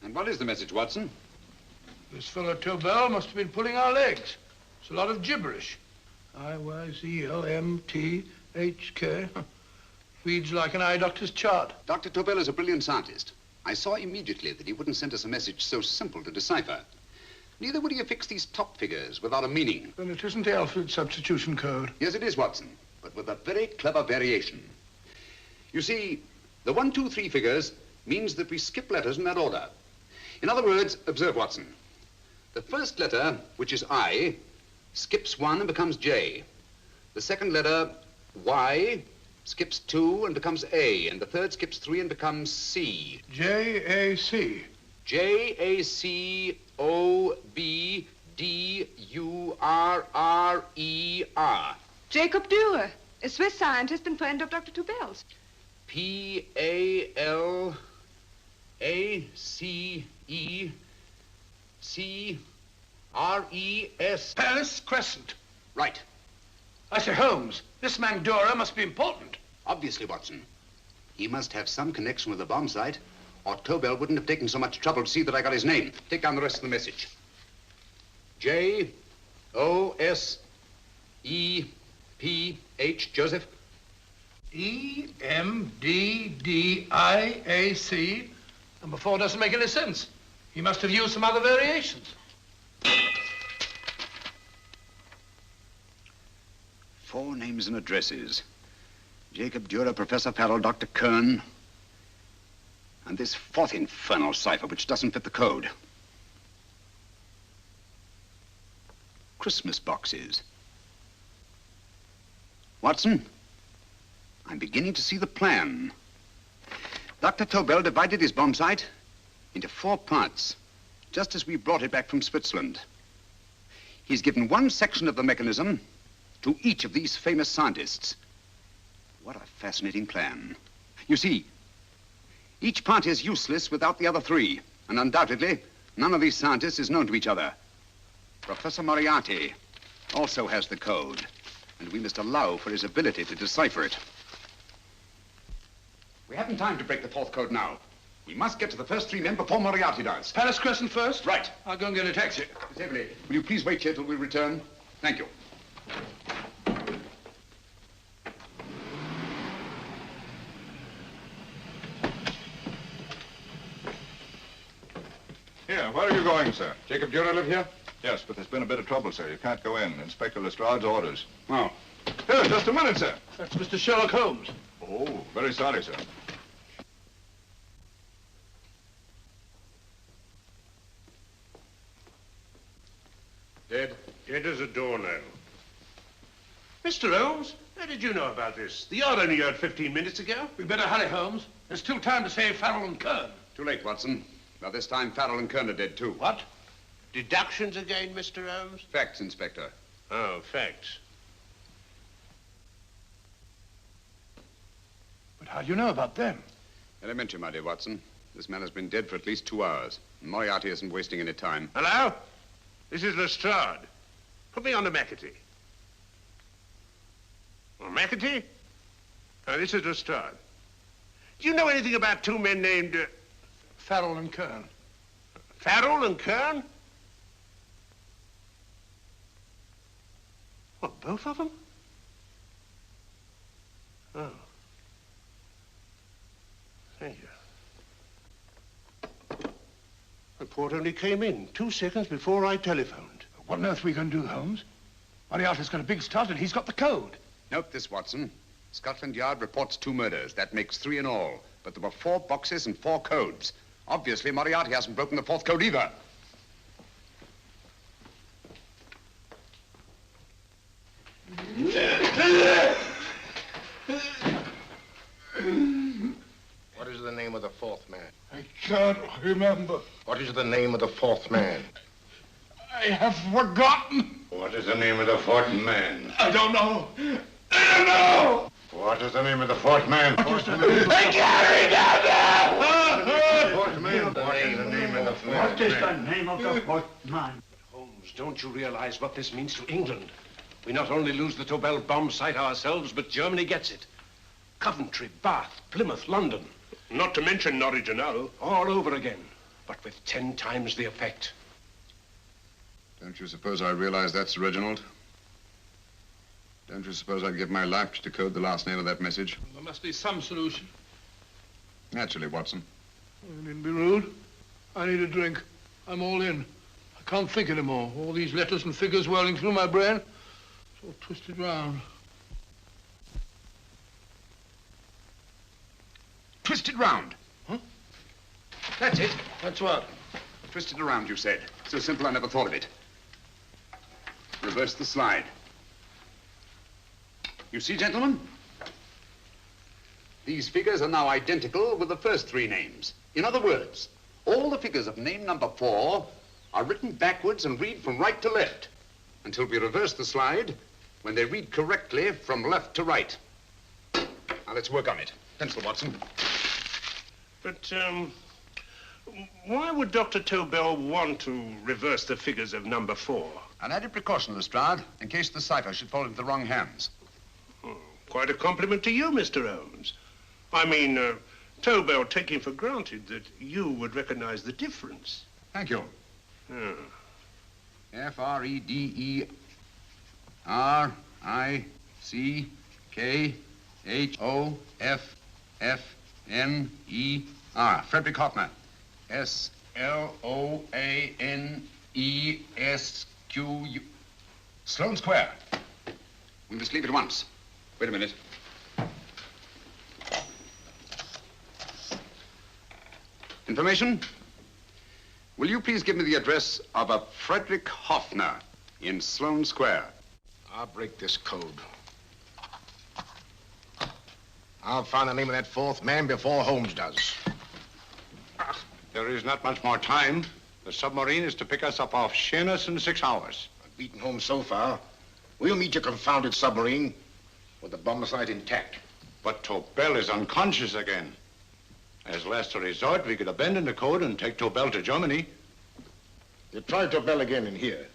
And what is the message, Watson? This fellow Tobel must have been pulling our legs. It's a lot of gibberish. I-Y-Z-L-M-T-H-K. Reads like an eye doctor's chart. Dr. Tobel is a brilliant scientist. I saw immediately that he wouldn't send us a message so simple to decipher. Neither would he affix these top figures without a meaning. Then it isn't the alphabet substitution code. Yes, it is, Watson, but with a very clever variation. You see, the 1, 2, 3 figures means that we skip letters in that order. In other words, observe, Watson. The first letter, which is I, skips 1 and becomes J. The second letter, Y, skips 2 and becomes A. And the third skips 3 and becomes C. J-A-C. J-A-C-O-B-D-U-R-R-E-R. Jacob Dürer, a Swiss scientist and friend of Dr. Tobel's. P-A-L-A-C-E. A-C-E-C-R-E-S. Palace Crescent. Right. I say, Holmes, this man Dora must be important. Obviously, Watson. He must have some connection with the bomb site, or Tobel wouldn't have taken so much trouble to see that I got his name. Take down the rest of the message. J-O-S-E-P-H, Joseph. E-M-D-D-I-A-C. Number 4 doesn't make any sense. He must have used some other variations. 4 names and addresses. Jacob Dürer, Professor Farrell, Dr. Kern, and this 4th infernal cipher, which doesn't fit the code. Christmas boxes. Watson, I'm beginning to see the plan. Dr. Tobel divided his bomb site into 4 parts, just as we brought it back from Switzerland. He's given one section of the mechanism to each of these famous scientists. What a fascinating plan. You see, each part is useless without the other 3, and undoubtedly, none of these scientists is known to each other. Professor Moriarty also has the code, and we must allow for his ability to decipher it. We haven't time to break the 4th code now. We must get to the first 3 men before Moriarty does. Palace Crescent first? Right. I'll go and get a taxi. Miss Everly, will you please wait here till we return? Thank you. Here, where are you going, sir? Jacob Dürer live here? Yes, but there's been a bit of trouble, sir. You can't go in. Inspector Lestrade's orders. Oh. Here, just a minute, sir. That's Mr. Sherlock Holmes. Oh, very sorry, sir. Dead? Dead as a doornail. Mr. Holmes, how did you know about this? The yard only heard 15 minutes ago. We better hurry, Holmes. There's still time to save Farrell and Kern. Too late, Watson. By this time, Farrell and Kern are dead, too. What? Deductions again, Mr. Holmes? Facts, Inspector. Oh, facts. But how do you know about them? Elementary, my dear Watson. This man has been dead for at least 2 hours. Moriarty isn't wasting any time. Hello? This is Lestrade. Put me on to McAtee. Well, McAtee? Oh, this is Lestrade. Do you know anything about 2 men named... Farrell and Kern. Farrell and Kern? What, both of them? Oh. Thank you. Report only came in 2 seconds before I telephoned. What on earth are we going to do, Holmes? Moriarty's got a big start and he's got the code. Note this, Watson. Scotland Yard reports 2 murders. That makes 3 in all. But there were 4 boxes and 4 codes. Obviously, Moriarty hasn't broken the 4th code either. What is the name of the 4th man? I can't remember. What is the name of the 4th man? I have forgotten. What is the name of the 4th man? I don't know. I don't know. What is the name of the 4th man? I can't remember. 4th man. What is the name of the 4th man? What is the name of the 4th man? Holmes, don't you realize what this means to England? We not only lose the Tobel bomb site ourselves, but Germany gets it. Coventry, Bath, Plymouth, London. Not to mention Norwich and Hull. All over again, but with 10 times the effect. Don't you suppose I realize that's Reginald? Don't you suppose I'd give my life to decode the last name of that message? There must be some solution. Naturally, Watson. You needn't be rude. I need a drink. I'm all in. I can't think anymore. All these letters and figures whirling through my brain. It's all twisted round. Twisted round? Huh? That's it. That's what? Twisted around, you said. So simple, I never thought of it. Reverse the slide. You see, gentlemen? These figures are now identical with the first 3 names. In other words, all the figures of name number 4 are written backwards and read from right to left until we reverse the slide when they read correctly from left to right. Now, let's work on it. Pencil, Watson. But, Why would Dr. Tobel want to reverse the figures of number 4? An added precaution, Lestrade, in case the cipher should fall into the wrong hands. Quite a compliment to you, Mr. Holmes. I mean, Tobel taking for granted that you would recognize the difference. Thank you. F-R-E-D-E-R-I-C-K-H-O-F-F-N-E-R. Frederick Hoffner. S-L-O-A-N-E-S-Q-U. Sloane Square. We must leave at once. Wait a minute. Information? Will you please give me the address of a Frederick Hoffner in Sloane Square? I'll break this code. I'll find the name of that fourth man before Holmes does. There is not much more time. The submarine is to pick us up off Sheerness in 6 hours. I've beaten Holmes so far. We'll meet your confounded submarine with the bomb site intact. But Tobel is unconscious again. As last resort, we could abandon the code and take Tobel to Germany. You try Tobel again in here.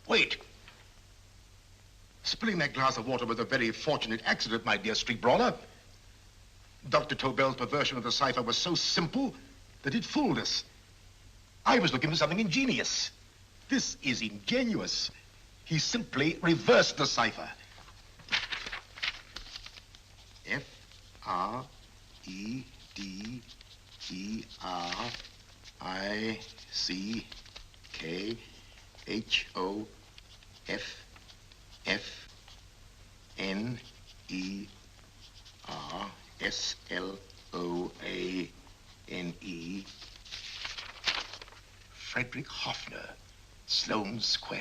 Wait. Spilling that glass of water was a very fortunate accident, my dear street brawler. Dr. Tobel's perversion of the cipher was so simple that it fooled us. I was looking for something ingenious. This is ingenuous. He simply reversed the cipher. F-R-E-D-E-R-I-C-K-H-O-F-F-N-E-R-S-L-O-A-N-E. Frederick Hoffner, Sloane Square.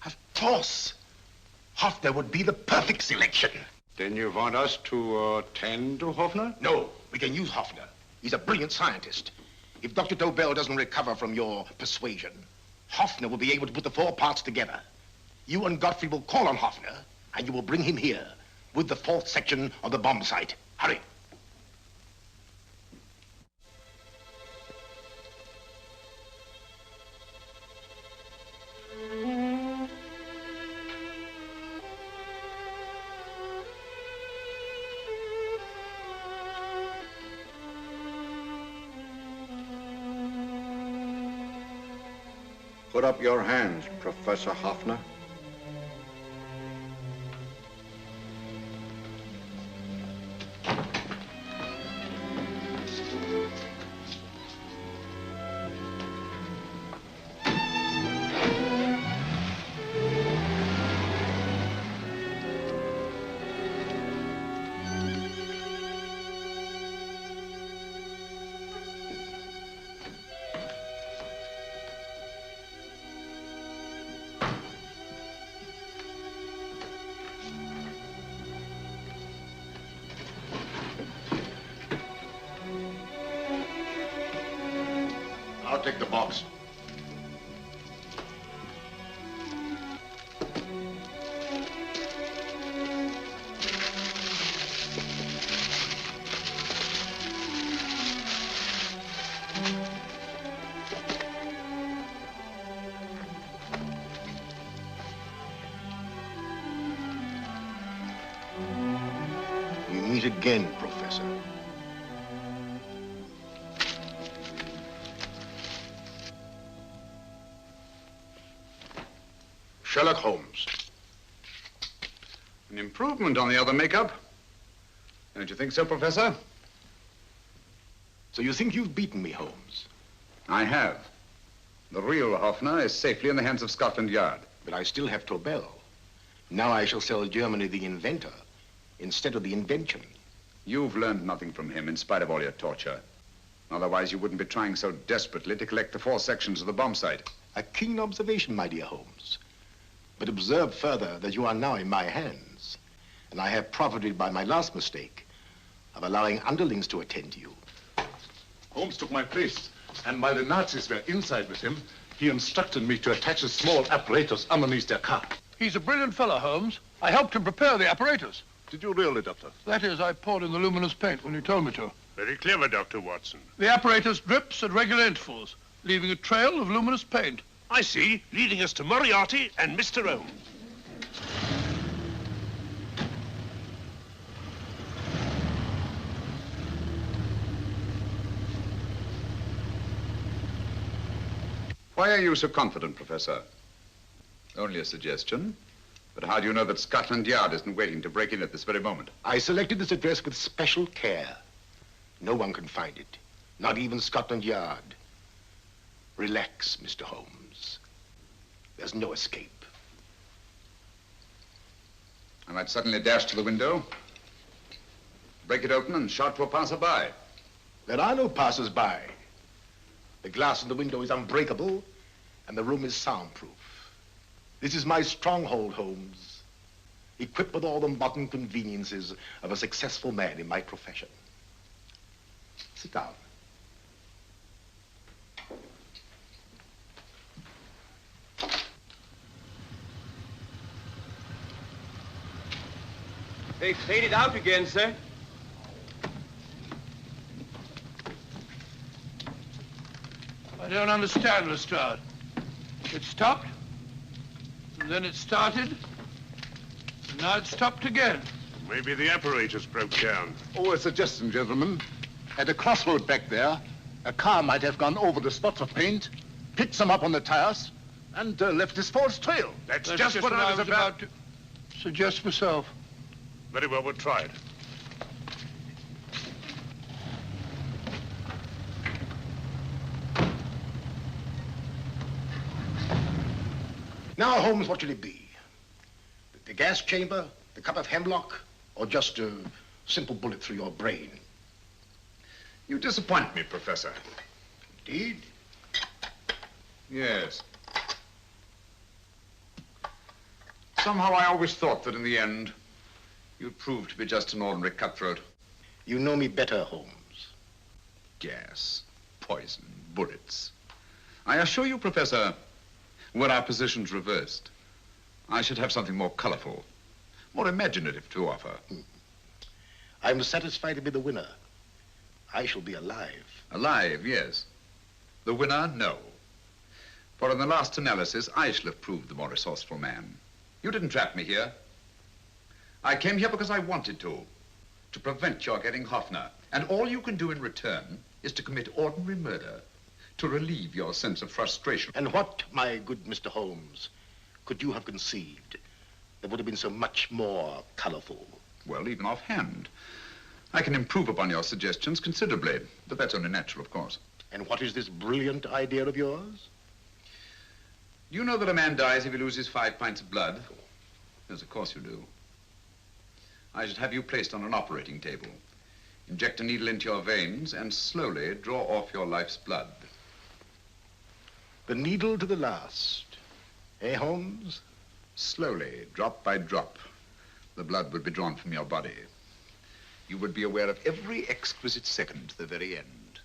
Of course. Hoffner would be the perfect selection. Then you want us to tend to Hoffner? No, we can use Hoffner. He's a brilliant scientist. If Dr. Tobel doesn't recover from your persuasion, Hoffner will be able to put the 4 parts together. You and Godfrey will call on Hoffner, and you will bring him here with the 4th section of the bomb site. Hurry. Put up your hands, Professor Hoffner. I'll take the box. We meet again, Professor. Sherlock Holmes. An improvement on the other makeup. Don't you think so, Professor? So you think you've beaten me, Holmes? I have. The real Hoffner is safely in the hands of Scotland Yard. But I still have Tobel. Now I shall sell Germany the inventor instead of the invention. You've learned nothing from him in spite of all your torture. Otherwise, you wouldn't be trying so desperately to collect the 4 sections of the bomb site. A keen observation, my dear Holmes. But observe further that you are now in my hands, and I have profited by my last mistake of allowing underlings to attend to you. Holmes took my place, and while the Nazis were inside with him, he instructed me to attach a small apparatus underneath their car. He's a brilliant fellow, Holmes. I helped him prepare the apparatus. Did you really, Doctor? That is, I poured in the luminous paint when you told me to. Very clever, Dr. Watson. The apparatus drips at regular intervals, leaving a trail of luminous paint. I see, leading us to Moriarty and Mr. Holmes. Why are you so confident, Professor? Only a suggestion. But how do you know that Scotland Yard isn't waiting to break in at this very moment? I selected this address with special care. No one can find it, not even Scotland Yard. Relax, Mr. Holmes. There's no escape. I might suddenly dash to the window, break it open, and shout to a passerby. There are no passers-by. The glass in the window is unbreakable, and the room is soundproof. This is my stronghold, Holmes, equipped with all the modern conveniences of a successful man in my profession. Sit down. They faded out again, sir. I don't understand, Lestrade. It stopped, and then it started, and now it stopped again. Maybe the apparatus broke down. Oh, a suggestion, gentlemen. At a crossroad back there, a car might have gone over the spots of paint, picked some up on the tires, and left this false trail. That's just what I was about to suggest myself. Very well, we'll try it. Now, Holmes, what should it be? The gas chamber, the cup of hemlock, or just a simple bullet through your brain? You disappoint me, Professor. Indeed? Yes. Somehow I always thought that in the end, you'd prove to be just an ordinary cutthroat. You know me better, Holmes. Gas, poison, bullets. I assure you, Professor, were our positions reversed, I should have something more colorful, more imaginative to offer. I'm satisfied to be the winner. I shall be alive. Alive, yes. The winner, no. For in the last analysis, I shall have proved the more resourceful man. You didn't trap me here. I came here because I wanted to prevent your getting Hoffner. And all you can do in return is to commit ordinary murder, to relieve your sense of frustration. And what, my good Mr. Holmes, could you have conceived that would have been so much more colorful? Well, even offhand, I can improve upon your suggestions considerably, but that's only natural, of course. And what is this brilliant idea of yours? Do you know that a man dies if he loses 5 pints of blood? Yes, of course you do. I should have you placed on an operating table, inject a needle into your veins, and slowly draw off your life's blood. The needle to the last. Eh, Holmes? Slowly, drop by drop, the blood would be drawn from your body. You would be aware of every exquisite second to the very end.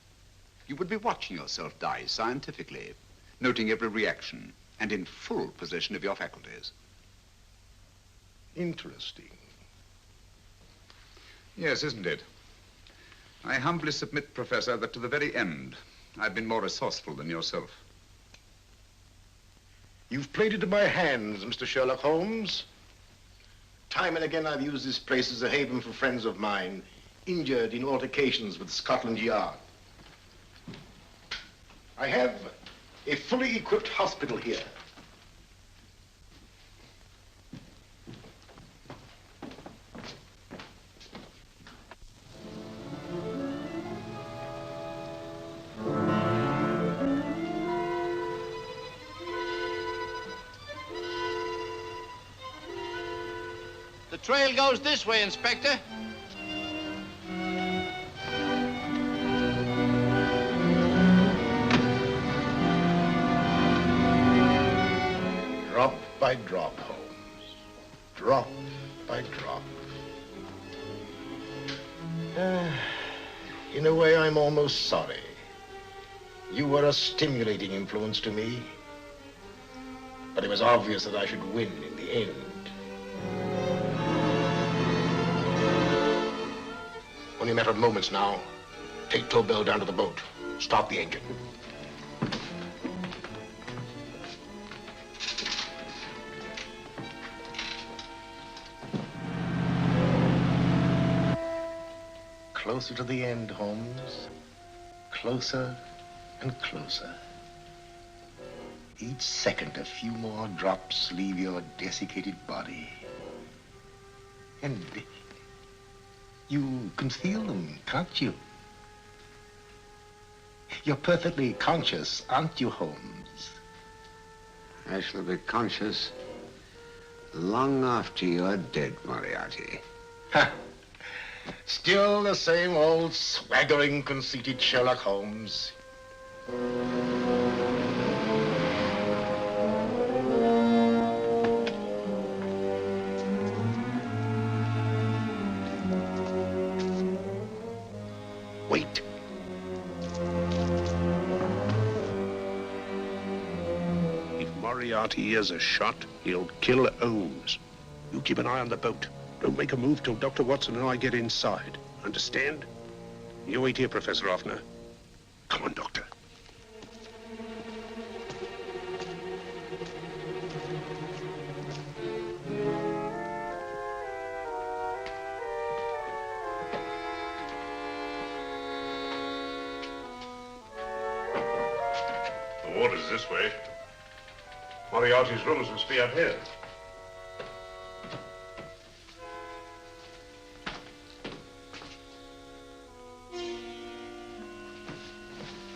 You would be watching yourself die scientifically, noting every reaction, and in full possession of your faculties. Interesting. Yes, isn't it? I humbly submit, Professor, that to the very end, I've been more resourceful than yourself. You've played into my hands, Mr. Sherlock Holmes. Time and again, I've used this place as a haven for friends of mine, injured in altercations with Scotland Yard. I have a fully equipped hospital here. The trail goes this way, Inspector. Drop by drop, Holmes. Drop by drop. In a way, I'm almost sorry. You were a stimulating influence to me. But it was obvious that I should win in the end. Only a matter of moments now. Take Tobel down to the boat. Start the engine. Closer to the end, Holmes. Closer and closer. Each second, a few more drops leave your desiccated body. And you can feel them, can't you? You're perfectly conscious, aren't you, Holmes? I shall be conscious long after you're dead, Moriarty. Ha! Still the same old swaggering, conceited Sherlock Holmes. Wait. If Moriarty hears a shot, he'll kill Holmes. You keep an eye on the boat. Don't make a move till Dr. Watson and I get inside. Understand? You wait here, Professor Hoffner. Come on, Doctor. The water's this way. Moriarty's rooms must be up here.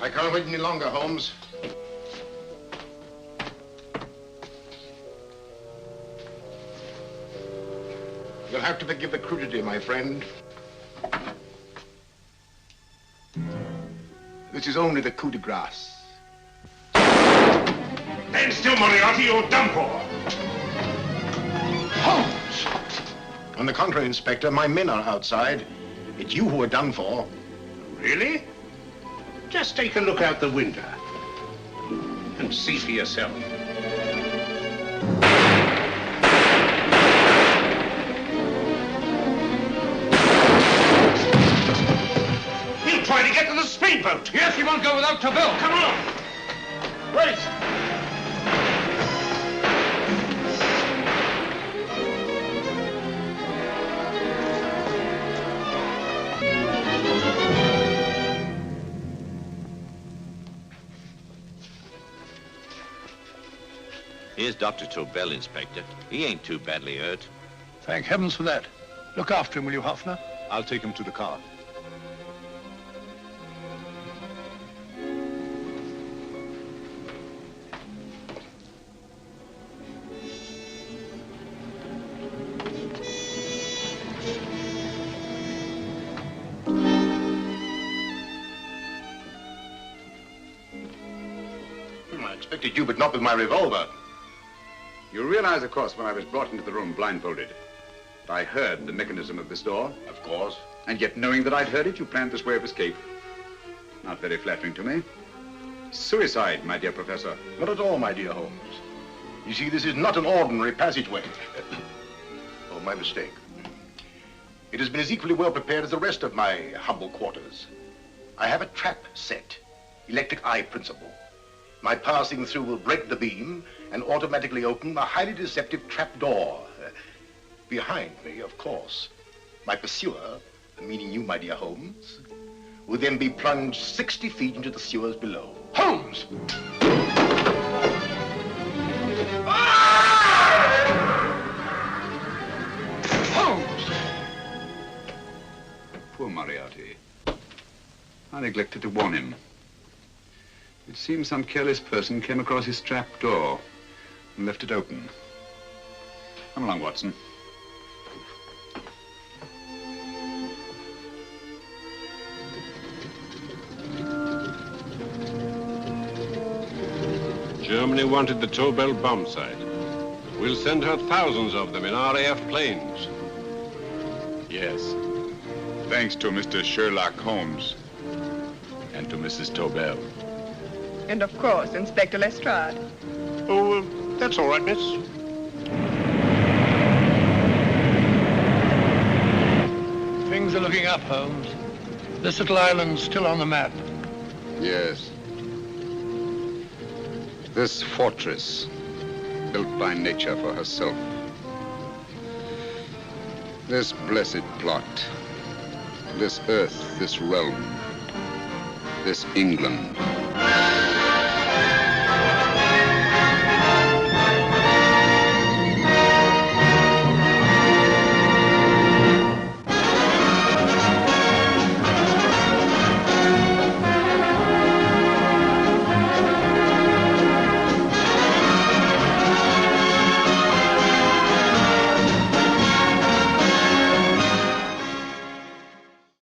I can't wait any longer, Holmes. You'll have to forgive the crudity, my friend. This is only the coup de grace. Stand still, Moriarty, you're done for. Holmes! On the contrary, Inspector, my men are outside. It's you who are done for. Really? Just take a look out the window and see for yourself. He'll try to get to the speedboat. Yes, he won't go without Tobel. Come on. Wait. Here's Dr. Tobel, Inspector. He ain't too badly hurt. Thank heavens for that. Look after him, will you, Hoffner? I'll take him to the car. I expected you, but not with my revolver. You realize, of course, when I was brought into the room blindfolded, that I heard the mechanism of this door? Of course. And yet, knowing that I'd heard it, you planned this way of escape. Not very flattering to me. Suicide, my dear Professor. Not at all, my dear Holmes. You see, this is not an ordinary passageway. Oh, my mistake. It has been as equally well prepared as the rest of my humble quarters. I have a trap set, electric eye principle. My passing through will break the beam and automatically open a highly deceptive trap door. Behind me, of course, my pursuer, meaning you, my dear Holmes, will then be plunged 60 feet into the sewers below. Holmes! Holmes! Poor Moriarty. I neglected to warn him. It seems some careless person came across his trap door and left it open. Come along, Watson. Germany wanted the Tobel bomb site. We'll send her thousands of them in RAF planes. Yes. Thanks to Mr. Sherlock Holmes and to Mrs. Tobel. And of course, Inspector Lestrade. Oh, that's all right, miss. Things are looking up, Holmes. This little island's still on the map. Yes. This fortress, built by nature for herself. This blessed plot. This earth, this realm. This England.